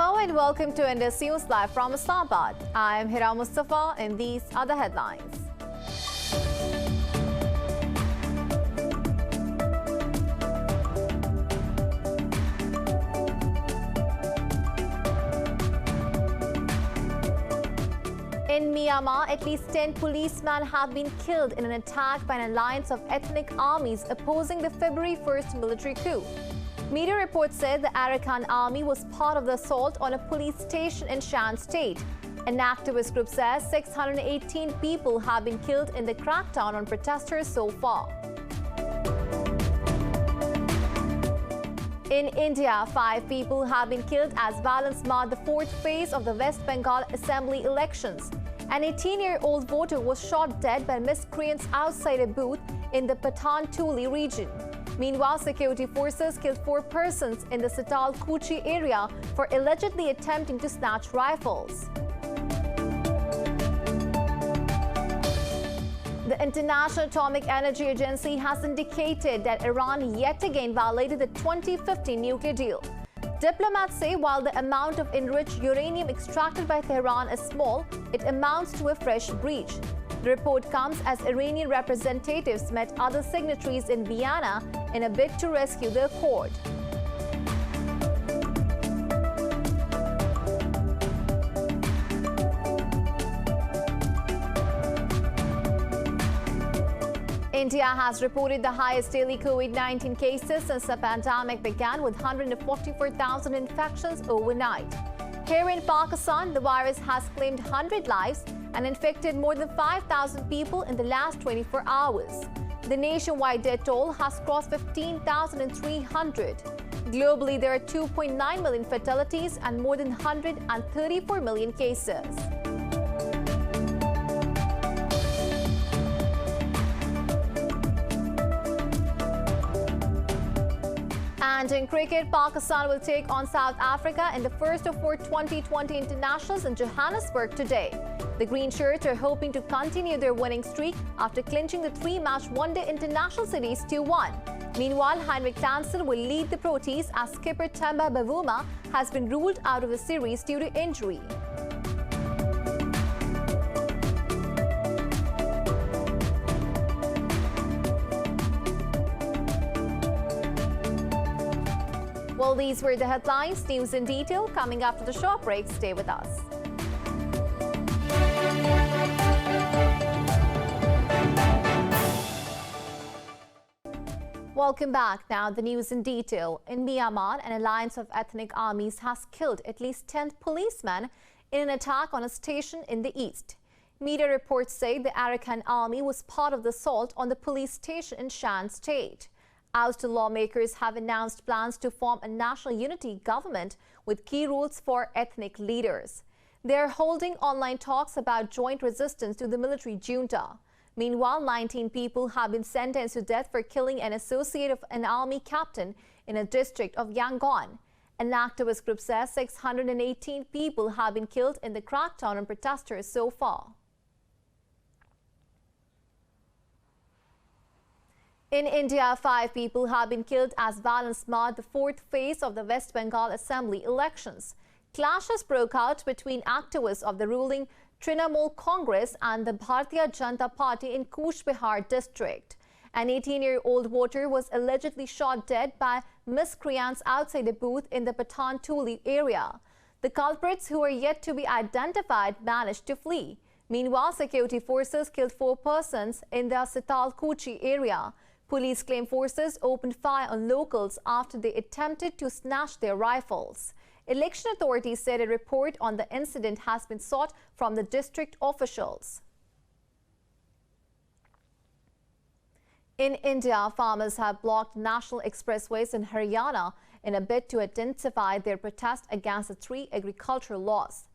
Hello and welcome to Indus News Live from Islamabad. I am Hira Mustafa and these are the headlines. In Myanmar, at least 10 policemen have been killed in an attack by an alliance of ethnic armies opposing the February 1st military coup. Media reports said the Arakan army was part of the assault on a police station in Shan State. An activist group says 618 people have been killed in the crackdown on protesters so far. In India, 5 people have been killed as violence marred the fourth phase of the West Bengal Assembly elections. An 18-year-old voter was shot dead by miscreants outside a booth in the Pathan-Tuli region. Meanwhile, security forces killed 4 persons in the Sital-Kuchi area for allegedly attempting to snatch rifles. The International Atomic Energy Agency has indicated that Iran yet again violated the 2015 nuclear deal. Diplomats say while the amount of enriched uranium extracted by Tehran is small, it amounts to a fresh breach. The report comes as Iranian representatives met other signatories in Vienna in a bid to rescue the accord. India has reported the highest daily COVID-19 cases since the pandemic began, with 144,000 infections overnight. Here in Pakistan, the virus has claimed 100 lives and infected more than 5,000 people in the last 24 hours. The nationwide death toll has crossed 15,300. Globally, there are 2.9 million fatalities and more than 134 million cases. And in cricket, Pakistan will take on South Africa in the first of 4 2020 internationals in Johannesburg today. The Green Shirts are hoping to continue their winning streak after clinching the 3-match one-day international series 2-1. Meanwhile, Heinrich Lansel will lead the Proteas as skipper Temba Bavuma has been ruled out of the series due to injury. Well, these were the headlines. News in detail coming after the short break. Stay with us. Welcome back. Now, the news in detail. In Myanmar, an alliance of ethnic armies has killed at least 10 policemen in an attack on a station in the east. Media reports say the Arakan army was part of the assault on the police station in Shan State. Ousted lawmakers have announced plans to form a national unity government with key roles for ethnic leaders. They are holding online talks about joint resistance to the military junta. Meanwhile, 19 people have been sentenced to death for killing an associate of an army captain in a district of Yangon. An activist group says 618 people have been killed in the crackdown on protesters so far. In India, 5 people have been killed as violence marred the fourth phase of the West Bengal Assembly elections. Clashes broke out between activists of the ruling Trinamool Congress and the Bharatiya Janata Party in Cooch Behar district. An 18-year-old voter was allegedly shot dead by miscreants outside a booth in the Pathan-Tuli area. The culprits, who are yet to be identified, managed to flee. Meanwhile, security forces killed 4 persons in the Sital-Kuchi area. Police claim forces opened fire on locals after they attempted to snatch their rifles. Election authorities said a report on the incident has been sought from the district officials. In India, farmers have blocked national expressways in Haryana in a bid to intensify their protest against the 3 agricultural laws.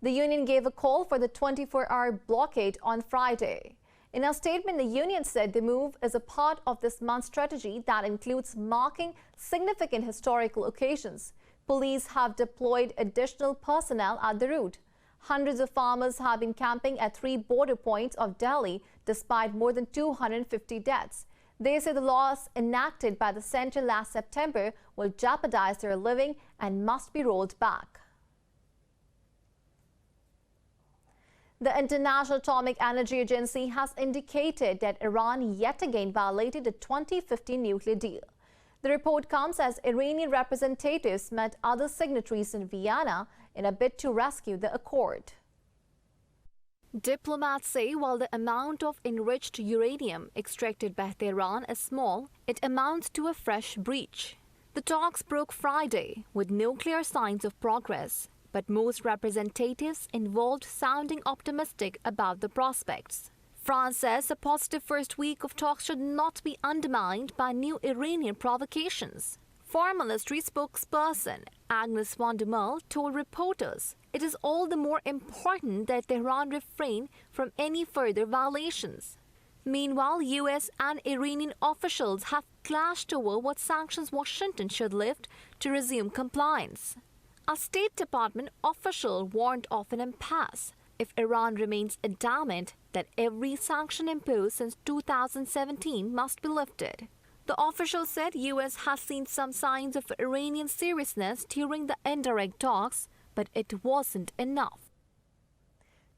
The union gave a call for the 24-hour blockade on Friday. In a statement, the union said the move is a part of this month's strategy that includes marking significant historical occasions. Police have deployed additional personnel at the route. Hundreds of farmers have been camping at 3 border points of Delhi despite more than 250 deaths. They say the laws enacted by the centre last September will jeopardize their living and must be rolled back. The International Atomic Energy Agency has indicated that Iran yet again violated the 2015 nuclear deal. The report comes as Iranian representatives met other signatories in Vienna in a bid to rescue the accord. Diplomats say while the amount of enriched uranium extracted by Tehran is small, it amounts to a fresh breach. The talks broke Friday with no clear signs of progress, but most representatives involved sounding optimistic about the prospects. France says a positive first week of talks should not be undermined by new Iranian provocations. Foreign Ministry spokesperson Agnes van der Merwe told reporters it is all the more important that Tehran refrain from any further violations. Meanwhile, US and Iranian officials have clashed over what sanctions Washington should lift to resume compliance. A State Department official warned of an impasse if Iran remains adamant that every sanction imposed since 2017 must be lifted. The official said US has seen some signs of Iranian seriousness during the indirect talks, but it wasn't enough.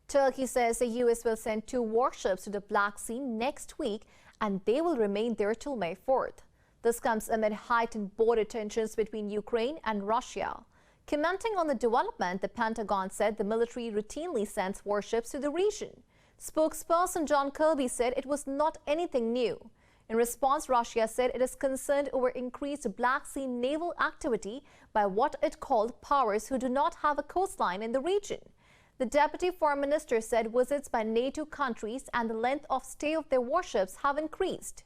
Turkey says the US will send 2 warships to the Black Sea next week and they will remain there till May 4th. This comes amid heightened border tensions between Ukraine and Russia. Commenting on the development, the Pentagon said the military routinely sends warships to the region. Spokesperson John Kirby said it was not anything new. In response, Russia said it is concerned over increased Black Sea naval activity by what it called powers who do not have a coastline in the region. The Deputy Foreign Minister said visits by NATO countries and the length of stay of their warships have increased.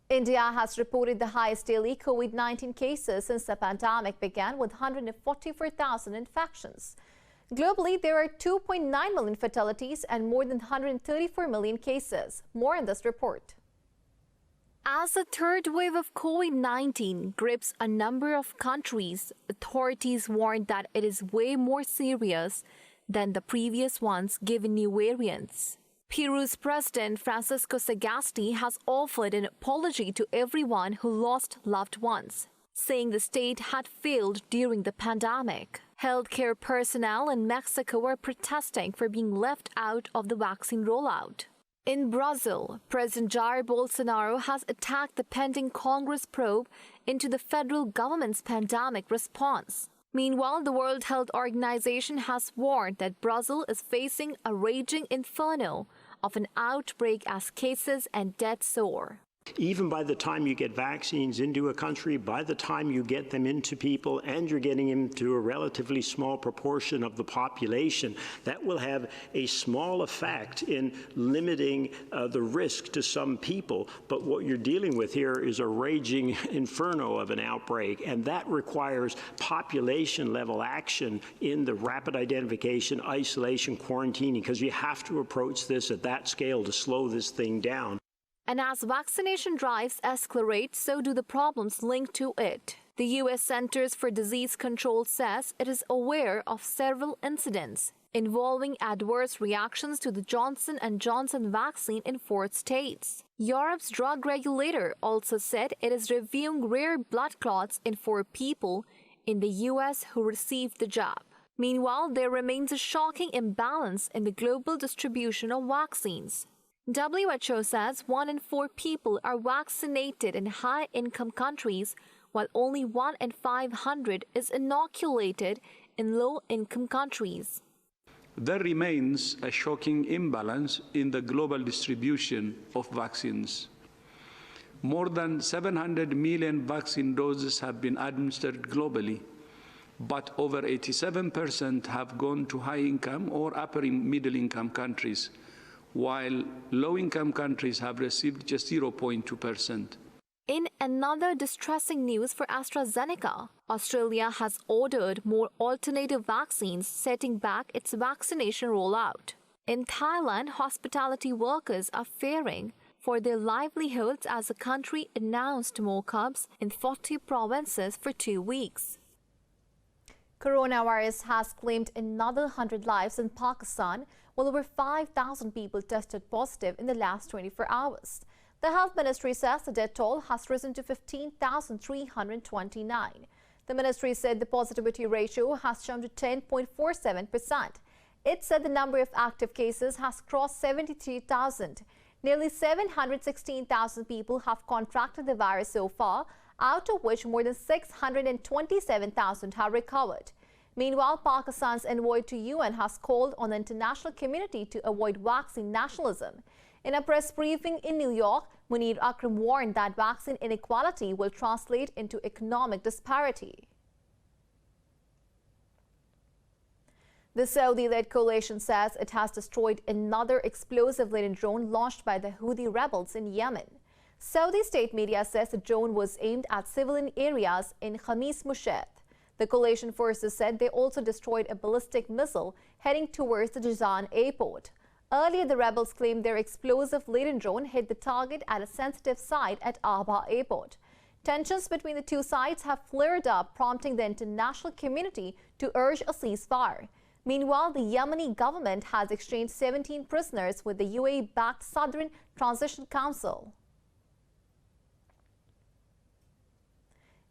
India has reported the highest daily COVID-19 cases since the pandemic began, with 144,000 infections. Globally, there are 2.9 million fatalities and more than 134 million cases. More in this report. As the third wave of COVID-19 grips a number of countries, authorities warned that it is way more serious than the previous ones given new variants. Peru's President Francisco Sagasti has offered an apology to everyone who lost loved ones, saying the state had failed during the pandemic. Healthcare personnel in Mexico are protesting for being left out of the vaccine rollout. In Brazil, President Jair Bolsonaro has attacked the pending Congress probe into the federal government's pandemic response. Meanwhile, the World Health Organization has warned that Brazil is facing a raging inferno of an outbreak as cases and deaths soar. Even by the time you get vaccines into a country, by the time you get them into people and you're getting them to a relatively small proportion of the population, that will have a small effect in limiting the risk to some people. But what you're dealing with here is a raging inferno of an outbreak, and that requires population-level action in the rapid identification, isolation, quarantining, because you have to approach this at that scale to slow this thing down. And as vaccination drives accelerate, so do the problems linked to it. The U.S. Centers for Disease Control says it is aware of several incidents involving adverse reactions to the Johnson & Johnson vaccine in 4 states. Europe's drug regulator also said it is reviewing rare blood clots in 4 people in the U.S. who received the jab. Meanwhile, there remains a shocking imbalance in the global distribution of vaccines. WHO says 1 in 4 people are vaccinated in high-income countries, while only 1 in 500 is inoculated in low-income countries. There remains a shocking imbalance in the global distribution of vaccines. More than 700 million vaccine doses have been administered globally, but over 87% have gone to high-income or upper-middle-income countries, while low-income countries have received just 0.2%. In another distressing news for AstraZeneca, Australia has ordered more alternative vaccines, setting back its vaccination rollout. In Thailand, hospitality workers are fearing for their livelihoods as the country announced more curbs in 40 provinces for 2 weeks. Coronavirus has claimed another 100 lives in Pakistan, while over 5,000 people tested positive in the last 24 hours. The Health Ministry says the death toll has risen to 15,329. The ministry said the positivity ratio has jumped to 10.47%. It said the number of active cases has crossed 73,000. Nearly 716,000 people have contracted the virus so far, out of which more than 627,000 have recovered. Meanwhile, Pakistan's envoy to UN has called on the international community to avoid vaccine nationalism. In a press briefing in New York, Munir Akram warned that vaccine inequality will translate into economic disparity. The Saudi-led coalition says it has destroyed another explosive-laden drone launched by the Houthi rebels in Yemen. Saudi state media says the drone was aimed at civilian areas in Khamis Mushat. The coalition forces said they also destroyed a ballistic missile heading towards the Jazan airport. Earlier, the rebels claimed their explosive-laden drone hit the target at a sensitive site at Aba airport. Tensions between the two sides have flared up, prompting the international community to urge a ceasefire. Meanwhile, the Yemeni government has exchanged 17 prisoners with the UAE-backed Southern Transition Council.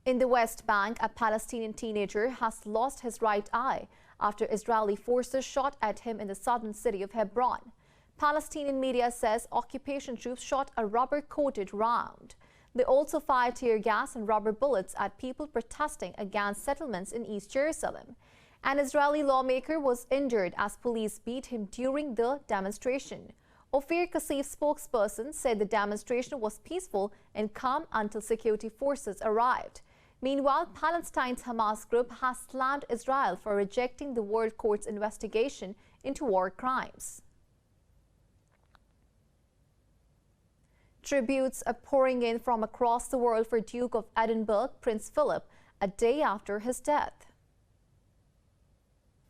In the West Bank, a Palestinian teenager has lost his right eye after Israeli forces shot at him in the southern city of Hebron. Palestinian media says occupation troops shot a rubber-coated round. They also fired tear gas and rubber bullets at people protesting against settlements in East Jerusalem. An Israeli lawmaker was injured as police beat him during the demonstration. Ophir Kassif's spokesperson said the demonstration was peaceful and calm until security forces arrived. Meanwhile, Palestine's Hamas group has slammed Israel for rejecting the World Court's investigation into war crimes. Tributes are pouring in from across the world for Duke of Edinburgh, Prince Philip, a day after his death.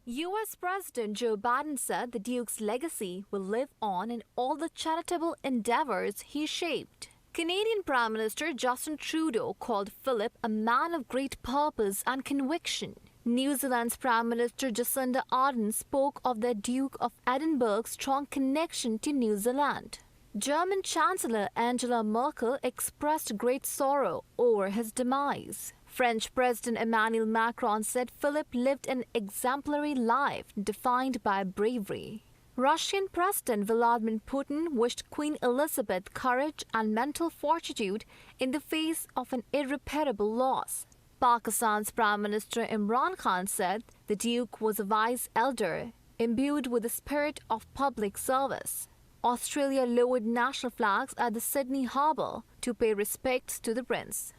U.S. President Joe Biden said the Duke's legacy will live on in all the charitable endeavors he shaped. Canadian Prime Minister Justin Trudeau called Philip a man of great purpose and conviction. New Zealand's Prime Minister Jacinda Ardern spoke of the Duke of Edinburgh's strong connection to New Zealand. German Chancellor Angela Merkel expressed great sorrow over his demise. French President Emmanuel Macron said Philip lived an exemplary life defined by bravery. Russian President Vladimir Putin wished Queen Elizabeth courage and mental fortitude in the face of an irreparable loss. Pakistan's Prime Minister Imran Khan said the Duke was a wise elder, imbued with the spirit of public service. Australia lowered national flags at the Sydney harbour to pay respects to the prince.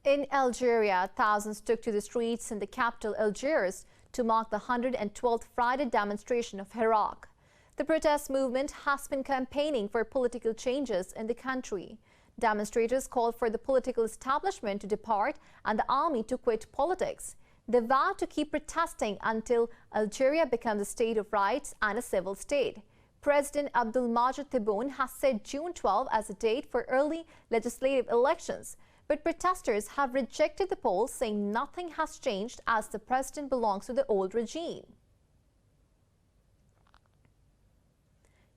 In Algeria, thousands took to the streets in the capital Algiers to mark the 112th Friday demonstration of Iraq. The protest movement has been campaigning for political changes in the country. Demonstrators called for the political establishment to depart and the army to quit politics. They vowed to keep protesting until Algeria becomes a state of rights and a civil state. President Abdelmadjid Tebboune has set June 12 as a date for early legislative elections. But protesters have rejected the polls, saying nothing has changed as the president belongs to the old regime.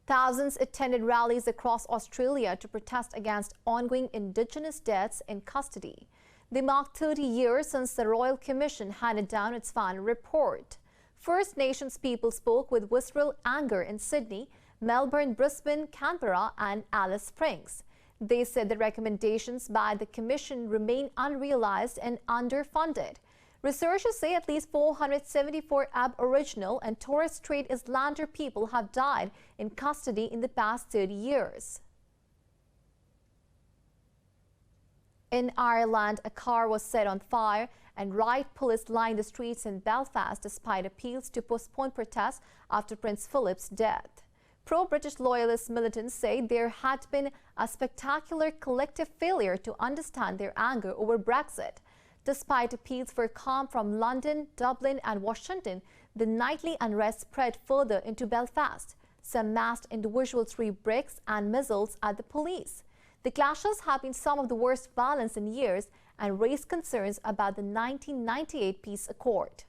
Thousands attended rallies across Australia to protest against ongoing Indigenous deaths in custody. They marked 30 years since the Royal Commission handed down its final report. First Nations people spoke with visceral anger in Sydney, Melbourne, Brisbane, Canberra and Alice Springs. They said the recommendations by the Commission remain unrealized and underfunded. Researchers say at least 474 Aboriginal and Torres Strait Islander people have died in custody in the past 30 years. In Ireland, a car was set on fire and riot police lined the streets in Belfast despite appeals to postpone protests after Prince Philip's death. Pro-British loyalist militants say there had been a spectacular collective failure to understand their anger over Brexit. Despite appeals for calm from London, Dublin and Washington, the nightly unrest spread further into Belfast. Some massed individuals threw bricks and missiles at the police. The clashes have been some of the worst violence in years and raised concerns about the 1998 peace accord.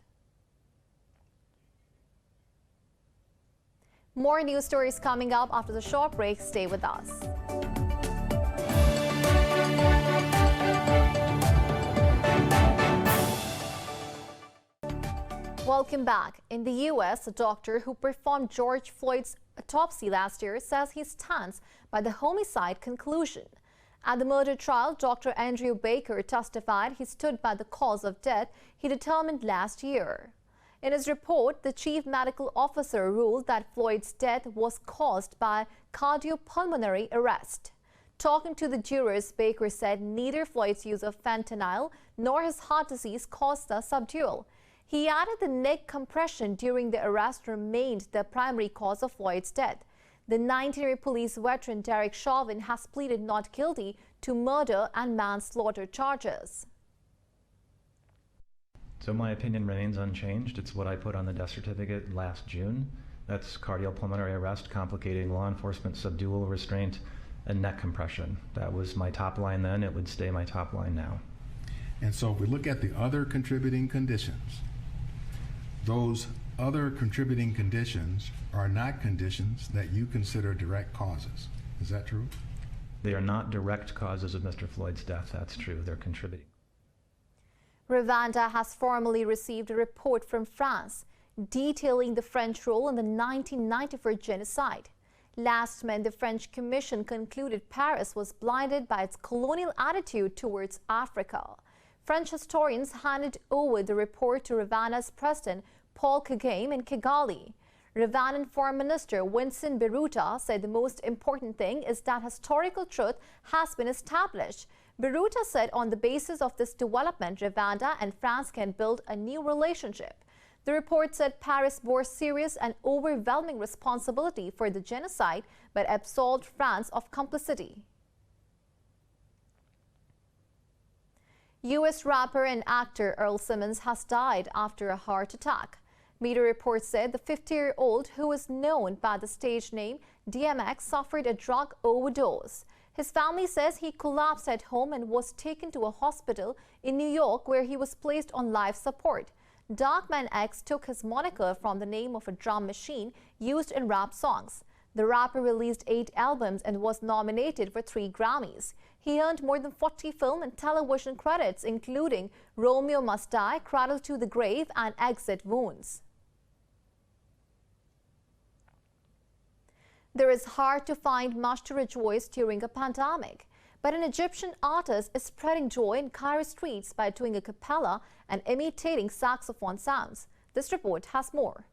More news stories coming up after the short break. Stay with us. Welcome back. In the U.S., a doctor who performed George Floyd's autopsy last year says he stands by the homicide conclusion. At the murder trial, Dr. Andrew Baker testified he stood by the cause of death he determined last year. In his report, the chief medical officer ruled that Floyd's death was caused by cardiopulmonary arrest. Talking to the jurors, Baker said neither Floyd's use of fentanyl nor his heart disease caused the subdual. He added the neck compression during the arrest remained the primary cause of Floyd's death. The 19-year police veteran Derek Chauvin has pleaded not guilty to murder and manslaughter charges. So my opinion remains unchanged. It's what I put on the death certificate last June. That's cardiopulmonary arrest complicating law enforcement subdual restraint and neck compression. That was my top line then. It would stay my top line now. And so if we look at the other contributing conditions, those other contributing conditions are not conditions that you consider direct causes. Is that true? They are not direct causes of Mr. Floyd's death. That's true. They're contributing. Rwanda has formally received a report from France detailing the French role in the 1994 genocide. Last month, the French Commission concluded Paris was blinded by its colonial attitude towards Africa. French historians handed over the report to Rwanda's President Paul Kagame in Kigali. Rwandan Foreign Minister Vincent Biruta said the most important thing is that historical truth has been established. Biruta said on the basis of this development, Rwanda and France can build a new relationship. The report said Paris bore serious and overwhelming responsibility for the genocide but absolved France of complicity. U.S. rapper and actor Earl Simmons has died after a heart attack. Media reports said the 50-year-old, who is known by the stage name DMX, suffered a drug overdose. His family says he collapsed at home and was taken to a hospital in New York where he was placed on life support. Darkman X took his moniker from the name of a drum machine used in rap songs. The rapper released 8 albums and was nominated for 3 Grammys. He earned more than 40 film and television credits, including Romeo Must Die, Cradle to the Grave, and Exit Wounds. There is hard to find much to rejoice during a pandemic, but an Egyptian artist is spreading joy in Cairo streets by doing a cappella and imitating saxophone sounds. This report has more.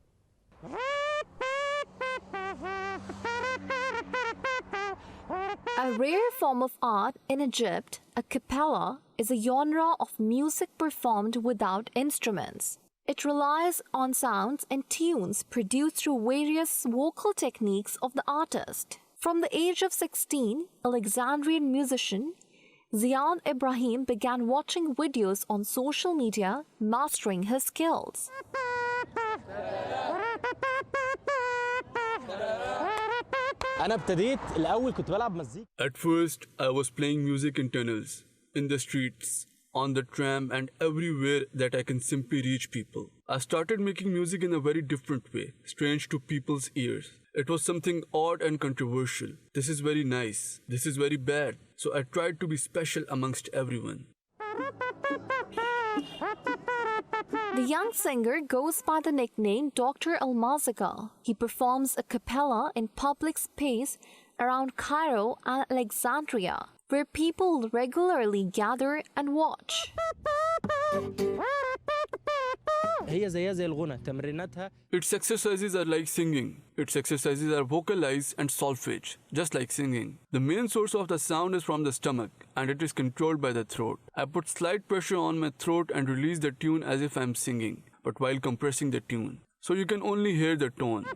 A rare form of art in Egypt, a cappella is a genre of music performed without instruments. It relies on sounds and tunes produced through various vocal techniques of the artist. From the age of 16, Alexandrian musician Ziad Ibrahim began watching videos on social media, mastering his skills. At first, I was playing music in tunnels, in the streets, on the tram, and everywhere that I can simply reach people. I started making music in a very different way, strange to people's ears. It was something odd and controversial. This is very nice. This is very bad. So I tried to be special amongst everyone. The young singer goes by the nickname Dr. Almazika. He performs a cappella in public space around Cairo and Alexandria, where people regularly gather and watch. Its exercises are like singing. Its exercises are vocalized and solfege, just like singing. The main source of the sound is from the stomach, and it is controlled by the throat. I put slight pressure on my throat and release the tune as if I'm singing, but while compressing the tune. So you can only hear the tone.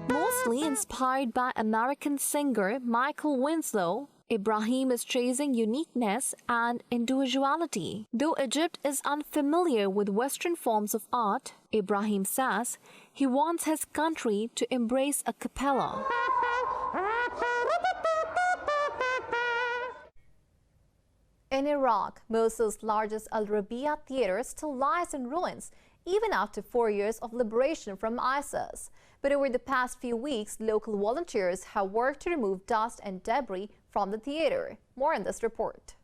Mostly inspired by American singer Michael Winslow, Ibrahim is chasing uniqueness and individuality. Though Egypt is unfamiliar with Western forms of art, Ibrahim says he wants his country to embrace a cappella. In Iraq, Mosul's largest Al-Rabia theater still lies in ruins, even after 4 years of liberation from ISIS. But over the past few weeks, local volunteers have worked to remove dust and debris from the theater. More in this report.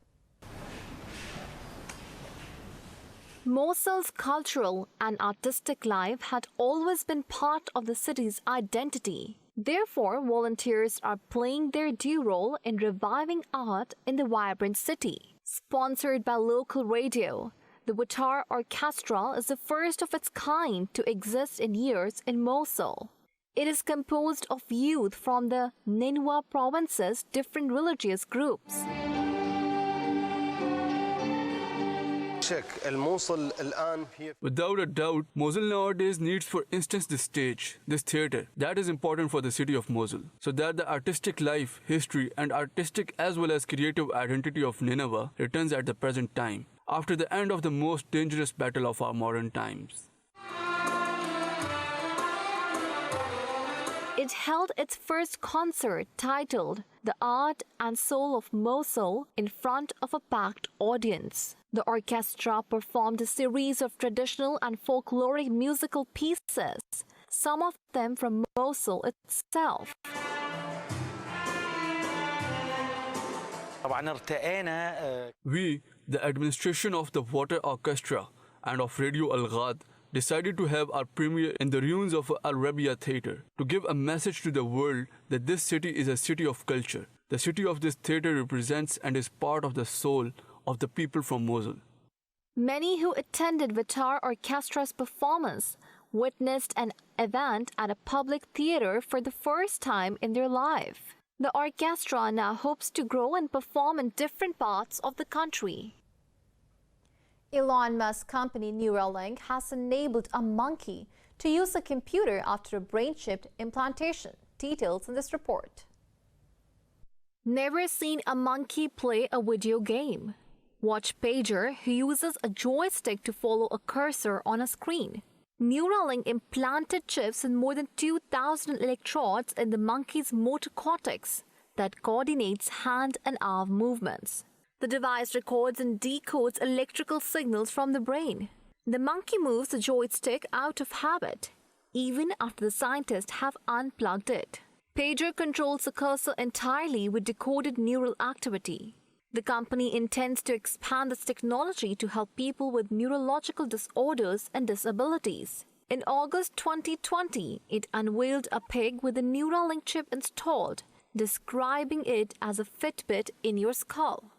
Mosul's cultural and artistic life had always been part of the city's identity. Therefore, volunteers are playing their due role in reviving art in the vibrant city. Sponsored by local radio, the Watar Orchestra is the first of its kind to exist in years in Mosul. It is composed of youth from the Nineveh province's different religious groups. Without a doubt, Mosul nowadays needs, for instance, this stage, this theatre. That is important for the city of Mosul, so that the artistic life, history, and artistic as well as creative identity of Nineveh returns at the present time, after the end of the most dangerous battle of our modern times. It held its first concert titled The Art and Soul of Mosul in front of a packed audience. The orchestra performed a series of traditional and folkloric musical pieces, some of them from Mosul itself. We, the administration of the Water Orchestra and of Radio Al-Ghad, decided to have our premiere in the ruins of Al-Rabia Theatre to give a message to the world that this city is a city of culture. The city of this theatre represents and is part of the soul of the people from Mosul. Many who attended Watar Orchestra's performance witnessed an event at a public theatre for the first time in their life. The orchestra now hopes to grow and perform in different parts of the country. Elon Musk's company Neuralink has enabled a monkey to use a computer after a brain chip implantation. Details in this report. Never seen a monkey play a video game? Watch Pager, who uses a joystick to follow a cursor on a screen. Neuralink implanted chips in more than 2,000 electrodes in the monkey's motor cortex that coordinates hand and arm movements. The device records and decodes electrical signals from the brain. The monkey moves the joystick out of habit, even after the scientists have unplugged it. Pager controls the cursor entirely with decoded neural activity. The company intends to expand this technology to help people with neurological disorders and disabilities. In August 2020, it unveiled a pig with a Neuralink chip installed, describing it as a Fitbit in your skull.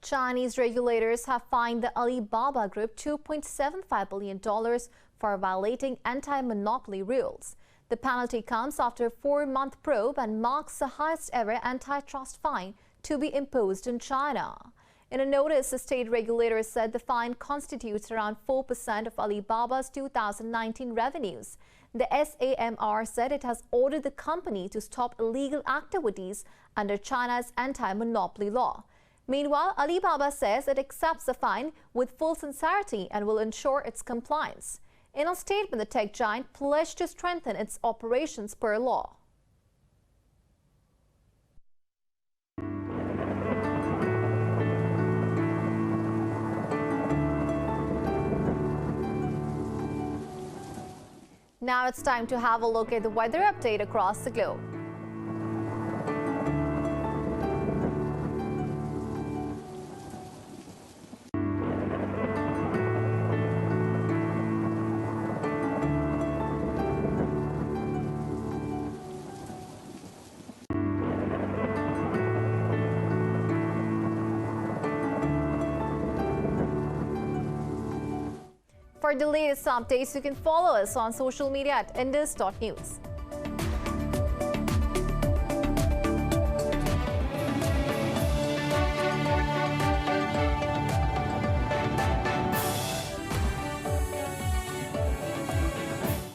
Chinese regulators have fined the Alibaba Group $2.75 billion for violating anti-monopoly rules. The penalty comes after a 4-month probe and marks the highest ever antitrust fine to be imposed in China. In a notice, the state regulator said the fine constitutes around 4% of Alibaba's 2019 revenues. The SAMR said it has ordered the company to stop illegal activities under China's anti-monopoly law. Meanwhile, Alibaba says it accepts the fine with full sincerity and will ensure its compliance. In a statement, the tech giant pledged to strengthen its operations per law. Now it's time to have a look at the weather update across the globe. For the latest updates, you can follow us on social media at indus.news.